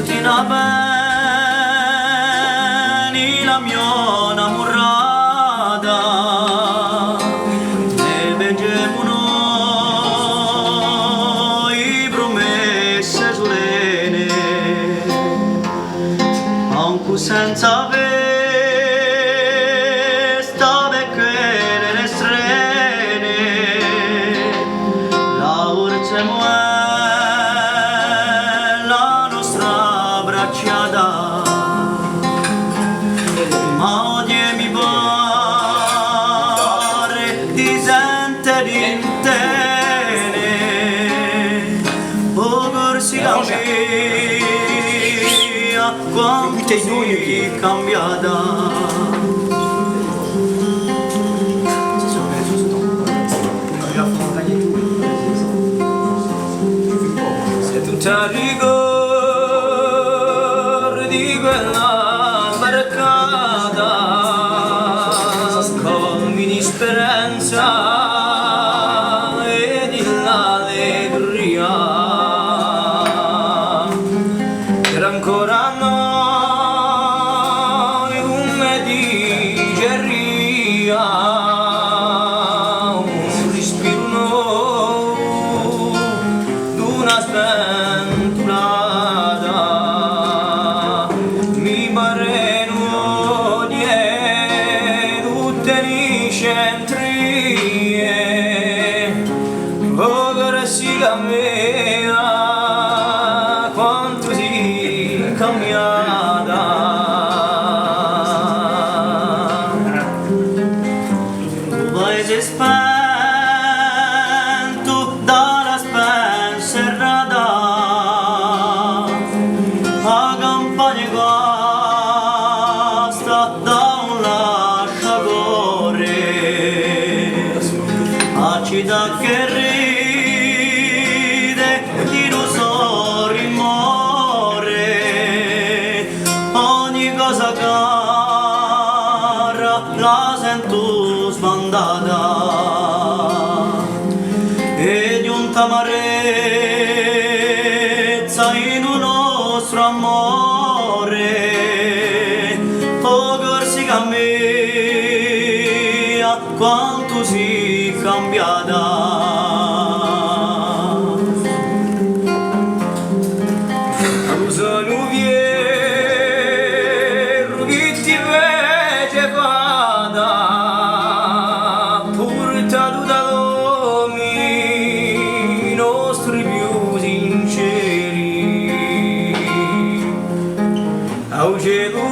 Tina bene la mia innamorata e vengemono i promesse solene anche senza vesta perché le strene la orziamo ma odie mi pare di sentire in te o corsi cambia quanto sei cambiata. Se tu ti ricordi quella barcata con speranza e di l'allegria era ancora noi come digeria un respiro nuovo d'una sventolata mi pare nuovo di tutte le centrie ora si cambia quanto si cambiata. Un paese spento dalla spensierata a campagna guasta da un lasciatore a città che ride di non so rimore ogni cosa cara la sento sbandata e giunta amarezza in un nostro amore o corsi cambia quanto si cambiata. Sono vierro che ti fece fada portato da i nostri più sinceri. Au cielo